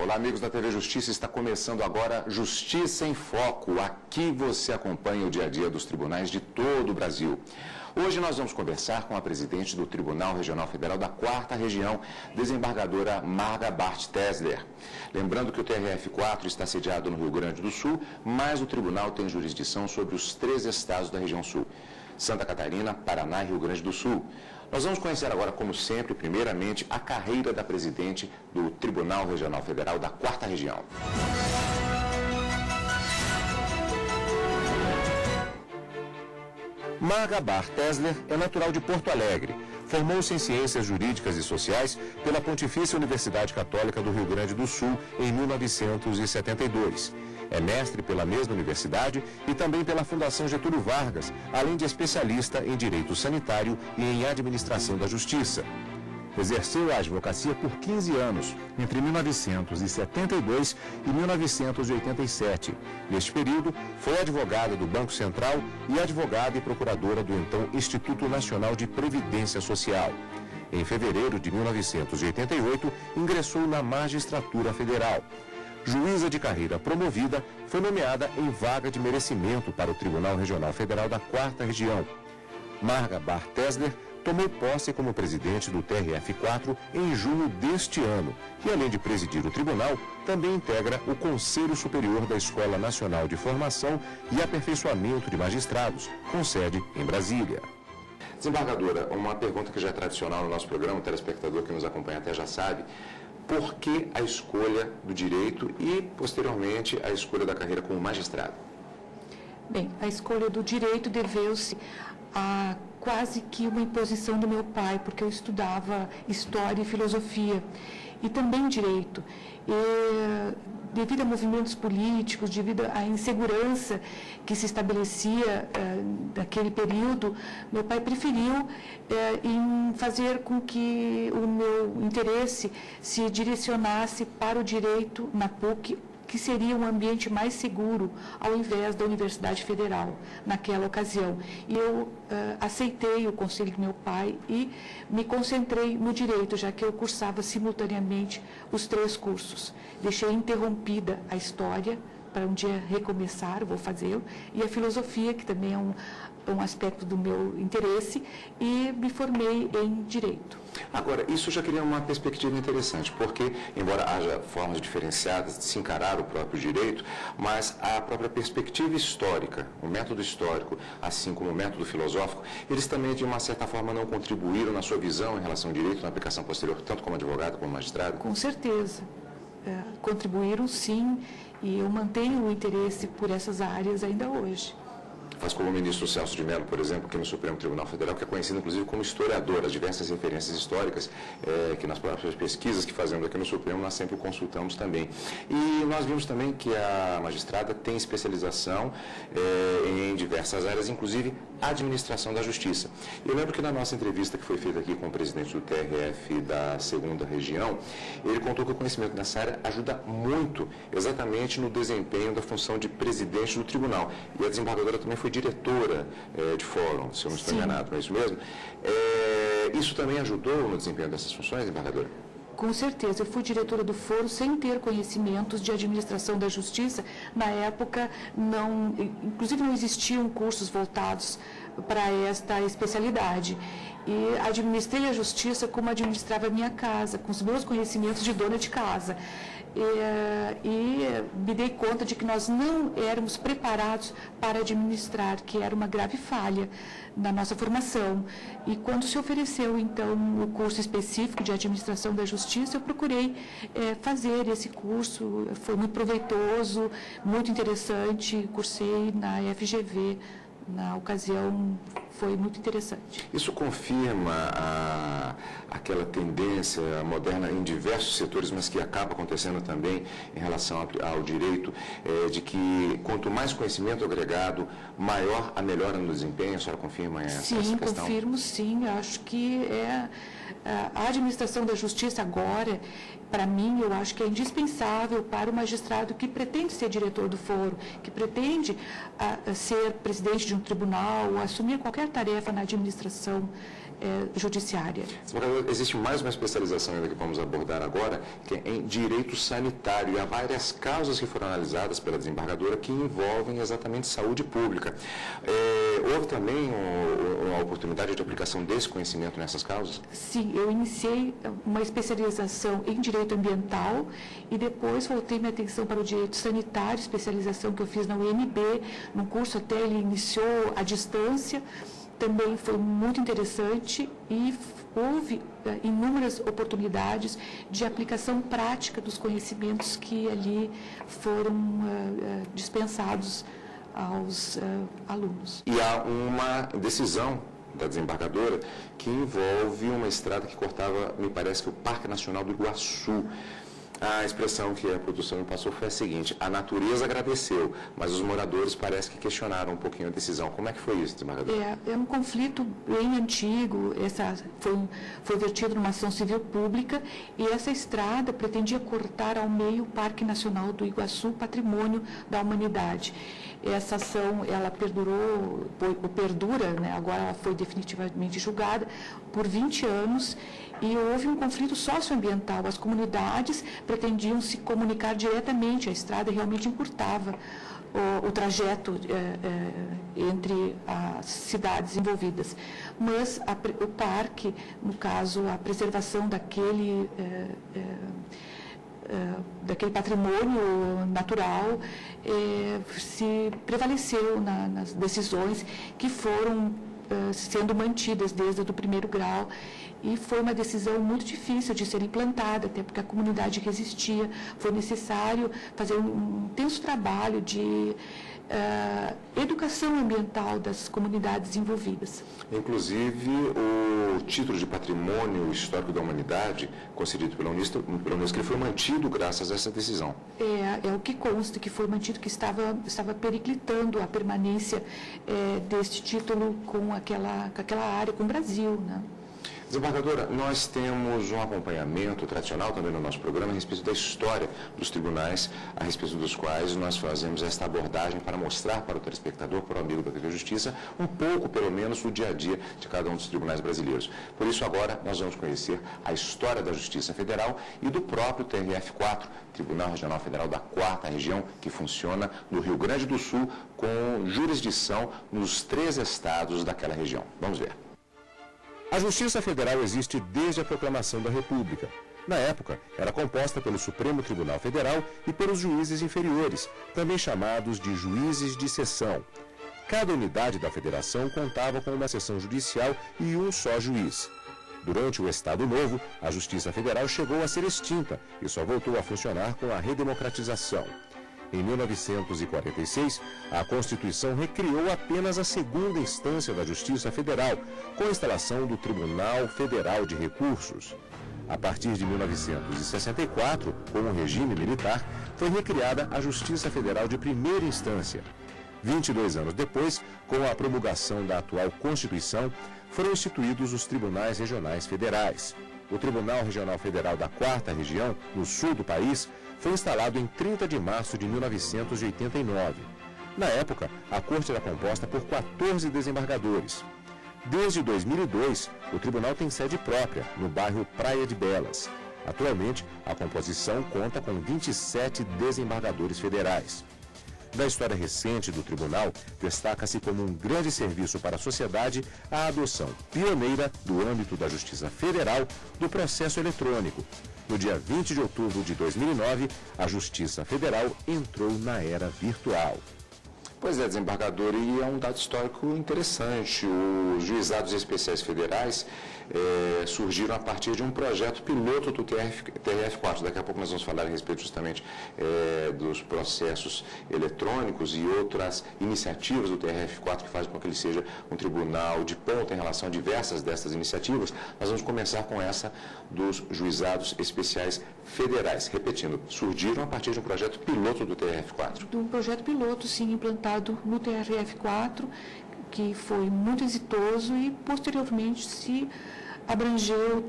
Olá, amigos da TV Justiça, está começando agora Justiça em Foco. Aqui você acompanha o dia a dia dos tribunais de todo o Brasil. Hoje nós vamos conversar com a presidente do Tribunal Regional Federal da 4ª Região, desembargadora Marga Bart Tesler. Lembrando que o TRF4 está sediado no Rio Grande do Sul, mas o tribunal tem jurisdição sobre os 3 estados da região sul: Santa Catarina, Paraná e Rio Grande do Sul. Nós vamos conhecer agora, como sempre, primeiramente, a carreira da presidente do Tribunal Regional Federal da 4ª Região. Marga Bart Tesler é natural de Porto Alegre. Formou-se em Ciências Jurídicas e Sociais pela Pontifícia Universidade Católica do Rio Grande do Sul em 1972. É mestre pela mesma universidade e também pela Fundação Getúlio Vargas, além de especialista em Direito Sanitário e em Administração da Justiça. Exerceu a advocacia por 15 anos, entre 1972 e 1987. Neste período, foi advogada do Banco Central e advogada e procuradora do então Instituto Nacional de Previdência Social. Em fevereiro de 1988, ingressou na Magistratura Federal. Juíza de carreira promovida, foi nomeada em vaga de merecimento para o Tribunal Regional Federal da 4ª Região. Marga Bart Tesler tomou posse como presidente do TRF4 em junho deste ano e, além de presidir o tribunal, também integra o Conselho Superior da Escola Nacional de Formação e Aperfeiçoamento de Magistrados, com sede em Brasília. Desembargadora, uma pergunta que já é tradicional no nosso programa, o telespectador que nos acompanha até já sabe: por que a escolha do direito e, posteriormente, a escolha da carreira como magistrado? Bem, a escolha do direito deveu-se a quase que uma imposição do meu pai, porque eu estudava História e Filosofia, e também Direito. E, devido a movimentos políticos, devido à insegurança que se estabelecia naquele período, meu pai preferiu em fazer com que o meu interesse se direcionasse para o direito na PUC, que seria um ambiente mais seguro, ao invés da Universidade Federal, naquela ocasião. E eu aceitei o conselho do meu pai e me concentrei no direito, já que eu cursava simultaneamente os 3 cursos. Deixei interrompida a história, para um dia recomeçar, vou fazê-lo, e a filosofia, que também é um aspecto do meu interesse, e me formei em Direito. Agora, isso já cria uma perspectiva interessante, porque, embora haja formas diferenciadas de se encarar o próprio direito, mas a própria perspectiva histórica, o método histórico, assim como o método filosófico, eles também, de uma certa forma, não contribuíram na sua visão em relação ao direito, na aplicação posterior, tanto como advogado como magistrado? Com certeza. Contribuíram, sim, e eu mantenho o interesse por essas áreas ainda hoje. Faz como o ministro Celso de Mello, por exemplo, aqui no Supremo Tribunal Federal, que é conhecido, inclusive, como historiador. As diversas referências históricas que nas próprias pesquisas que fazemos aqui no Supremo, nós sempre consultamos também. E nós vimos também que a magistrada tem especialização em diversas áreas, inclusive administração da justiça. Eu lembro que na nossa entrevista que foi feita aqui com o presidente do TRF da 2ª Região, ele contou que o conhecimento nessa área ajuda muito exatamente no desempenho da função de presidente do tribunal. E a desembargadora também foi diretora de fórum, se eu não estou enganado, não é isso mesmo? Isso também ajudou no desempenho dessas funções, desembargadora? Com certeza, eu fui diretora do foro sem ter conhecimentos de administração da justiça. Na época, inclusive não existiam cursos voltados para esta especialidade. E administrei a justiça como administrava a minha casa, com os meus conhecimentos de dona de casa. E me dei conta de que nós não éramos preparados para administrar, que era uma grave falha na nossa formação. E quando se ofereceu, então, o curso específico de administração da justiça, eu procurei fazer esse curso. Foi muito proveitoso, muito interessante. Cursei na FGV. Na ocasião, foi muito interessante. Isso confirma aquela tendência moderna em diversos setores, mas que acaba acontecendo também em relação ao direito, de que quanto mais conhecimento agregado, maior a melhora no desempenho. A senhora confirma essa questão? Sim, confirmo, sim. Acho que a administração da justiça agora, para mim, eu acho que é indispensável para o magistrado que pretende ser diretor do foro, que pretende ser presidente de um tribunal, ou assumir qualquer qualquer tarefa na administração judiciária. Existe mais uma especialização ainda que vamos abordar agora, que é em direito sanitário. E há várias causas que foram analisadas pela desembargadora que envolvem exatamente saúde pública. Houve também uma oportunidade de aplicação desse conhecimento nessas causas? Sim, eu iniciei uma especialização em direito ambiental e depois voltei minha atenção para o direito sanitário, especialização que eu fiz na UNB, num curso até ele iniciou à distância. Também foi muito interessante e houve inúmeras oportunidades de aplicação prática dos conhecimentos que ali foram dispensados aos alunos. E há uma decisão da desembargadora que envolve uma estrada que cortava, me parece que o Parque Nacional do Iguaçu. A expressão que a produção me passou foi a seguinte: a natureza agradeceu, mas os moradores parece que questionaram um pouquinho a decisão. Como é que foi isso, desembargador? É um conflito bem antigo, foi vertido numa ação civil pública e essa estrada pretendia cortar ao meio o Parque Nacional do Iguaçu, patrimônio da humanidade. Essa ação, ela perdura, né, agora ela foi definitivamente julgada, por 20 anos, e houve um conflito socioambiental. As comunidades pretendiam se comunicar diretamente, a estrada realmente encurtava o trajeto entre as cidades envolvidas. Mas o parque, no caso, a preservação daquele patrimônio natural, se prevaleceu nas decisões que foram sendo mantidas desde o primeiro grau, e foi uma decisão muito difícil de ser implantada, até porque a comunidade resistia. Foi necessário fazer um intenso trabalho de educação ambiental das comunidades envolvidas. Inclusive, o título de Patrimônio Histórico da Humanidade, concedido pela Unesco, ele foi mantido graças a essa decisão. É o que consta, que foi mantido, que estava periclitando a permanência deste título com aquela área, com o Brasil, né? Desembargadora, nós temos um acompanhamento tradicional também no nosso programa a respeito da história dos tribunais, a respeito dos quais nós fazemos esta abordagem para mostrar para o telespectador, para o amigo da TV Justiça, um pouco, pelo menos, do dia a dia de cada um dos tribunais brasileiros. Por isso, agora, nós vamos conhecer a história da Justiça Federal e do próprio TRF4, Tribunal Regional Federal da 4ª Região, que funciona no Rio Grande do Sul, com jurisdição nos 3 estados daquela região. Vamos ver. A Justiça Federal existe desde a proclamação da República. Na época, era composta pelo Supremo Tribunal Federal e pelos juízes inferiores, também chamados de juízes de seção. Cada unidade da federação contava com uma seção judicial e um só juiz. Durante o Estado Novo, a Justiça Federal chegou a ser extinta e só voltou a funcionar com a redemocratização. Em 1946, a Constituição recriou apenas a segunda instância da Justiça Federal, com a instalação do Tribunal Federal de Recursos. A partir de 1964, com o regime militar, foi recriada a Justiça Federal de primeira instância. 22 anos depois, com a promulgação da atual Constituição, foram instituídos os Tribunais Regionais Federais. O Tribunal Regional Federal da 4ª Região, no sul do país, foi instalado em 30 de março de 1989. Na época, a Corte era composta por 14 desembargadores. Desde 2002, o tribunal tem sede própria, no bairro Praia de Belas. Atualmente, a composição conta com 27 desembargadores federais. Da história recente do tribunal, destaca-se como um grande serviço para a sociedade a adoção pioneira do âmbito da Justiça Federal do processo eletrônico. No dia 20 de outubro de 2009, a Justiça Federal entrou na era virtual. Pois é, desembargador, e é um dado histórico interessante. Os juizados especiais federais surgiram a partir de um projeto piloto do TRF4. Daqui a pouco nós vamos falar a respeito justamente dos processos eletrônicos e outras iniciativas do TRF4 que fazem com que ele seja um tribunal de ponta em relação a diversas dessas iniciativas. Nós vamos começar com essa dos juizados especiais federais. Repetindo, surgiram a partir de um projeto piloto do TRF4. De um projeto piloto, sim, implantado no TRF4, que foi muito exitoso e, posteriormente, se abrangeu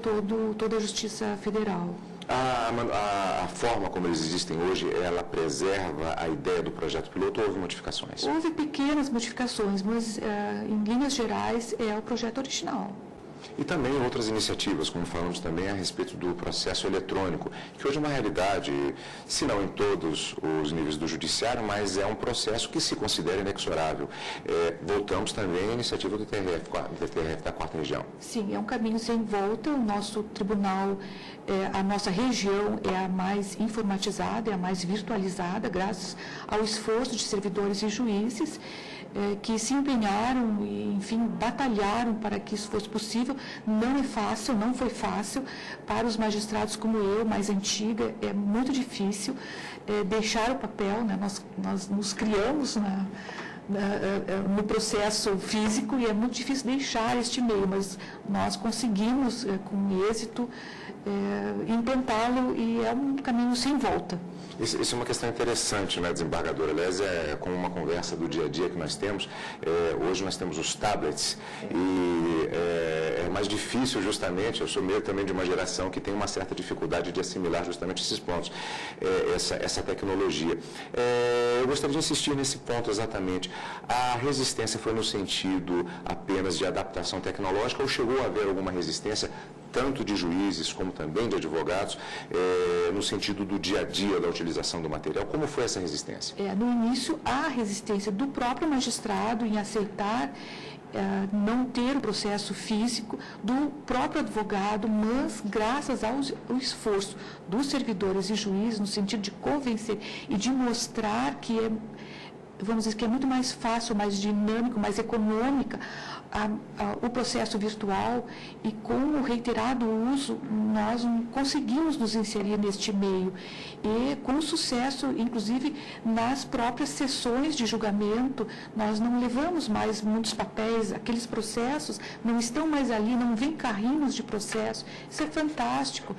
toda a Justiça Federal. A forma como eles existem hoje, ela preserva a ideia do projeto piloto ou houve modificações? Houve pequenas modificações, mas em linhas gerais é o projeto original. E também outras iniciativas, como falamos também a respeito do processo eletrônico, que hoje é uma realidade, se não em todos os níveis do judiciário, mas é um processo que se considera inexorável. Voltamos também à iniciativa do TRF da 4ª Região. Sim, é um caminho sem volta. O nosso tribunal, a nossa região é a mais informatizada, é a mais virtualizada, graças ao esforço de servidores e juízes que se empenharam e, enfim, batalharam para que isso fosse possível. Não é fácil, não foi fácil para os magistrados como eu, mais antiga, é muito difícil deixar o papel, né? Nós nos criamos no processo físico e é muito difícil deixar este meio, mas nós conseguimos, com êxito, implantá-lo e é um caminho sem volta. Isso é uma questão interessante, né, desembargadora? Aliás, com uma conversa do dia a dia que nós temos, hoje nós temos os tablets e é mais difícil justamente, eu sou meio também de uma geração que tem uma certa dificuldade de assimilar justamente esses pontos, essa tecnologia. Eu gostaria de insistir nesse ponto exatamente. A resistência foi no sentido apenas de adaptação tecnológica ou chegou a haver alguma resistência tanto de juízes como também de advogados, no sentido do dia a dia da utilização do material? Como foi essa resistência? No início, há resistência do próprio magistrado em aceitar não ter o processo físico, do próprio advogado, mas graças ao esforço dos servidores e juízes, no sentido de convencer e de mostrar que vamos dizer que é muito mais fácil, mais dinâmico, mais econômica o processo virtual, e com o reiterado uso nós conseguimos nos inserir neste meio e com sucesso, inclusive nas próprias sessões de julgamento. Nós não levamos mais muitos papéis, aqueles processos não estão mais ali, não vem carrinhos de processo. Isso é fantástico.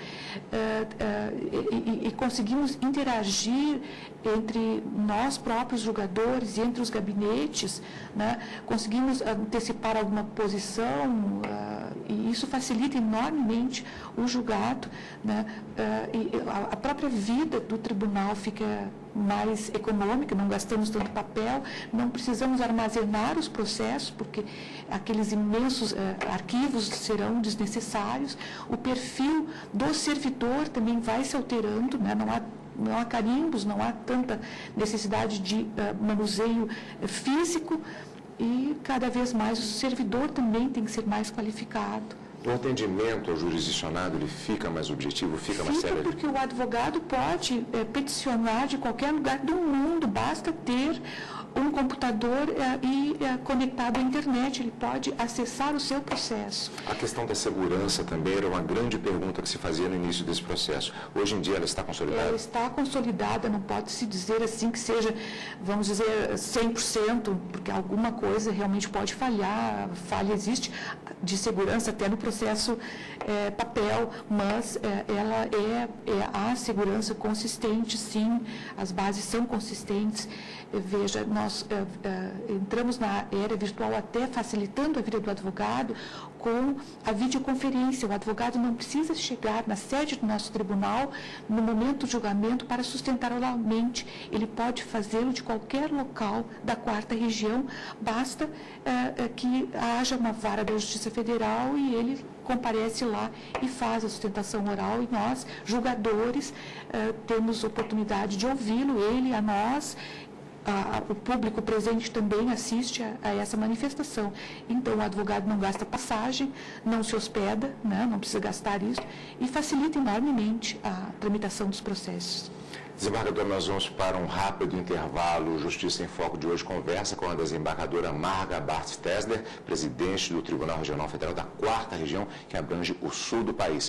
E conseguimos interagir entre nós próprios julgadores e entre os gabinetes, né? Conseguimos antecipar alguma posição e isso facilita enormemente o julgado, né? E a própria vida do tribunal fica mais econômica, não gastamos tanto papel, não precisamos armazenar os processos, porque aqueles imensos arquivos serão desnecessários. O perfil do servidor também vai se alterando, né? Não há carimbos, não há tanta necessidade de manuseio físico e cada vez mais o servidor também tem que ser mais qualificado. O atendimento ao jurisdicionado, ele fica mais objetivo, fica mais sério? Porque o advogado pode peticionar de qualquer lugar do mundo, basta ter um computador conectado à internet, ele pode acessar o seu processo. A questão da segurança também era uma grande pergunta que se fazia no início desse processo. Hoje em dia ela está consolidada? Ela está consolidada, não pode se dizer assim que seja, vamos dizer, 100%, porque alguma coisa realmente pode falhar, falha existe de segurança até no processo papel, mas ela a segurança consistente, sim, as bases são consistentes. Veja, nós entramos na era virtual até facilitando a vida do advogado com a videoconferência. O advogado não precisa chegar na sede do nosso tribunal no momento do julgamento para sustentar oralmente. Ele pode fazê-lo de qualquer local da 4ª Região, basta que haja uma vara da Justiça Federal e ele comparece lá e faz a sustentação oral, e nós, julgadores, temos oportunidade de ouvi-lo, ele a nós. O público presente também assiste a essa manifestação. Então, o advogado não gasta passagem, não se hospeda, né, não precisa gastar isso, e facilita enormemente a tramitação dos processos. Desembargador, nós vamos para um rápido intervalo. Justiça em Foco de hoje conversa com a desembargadora Marga Bartz Tesler, presidente do Tribunal Regional Federal da 4ª Região, que abrange o sul do país.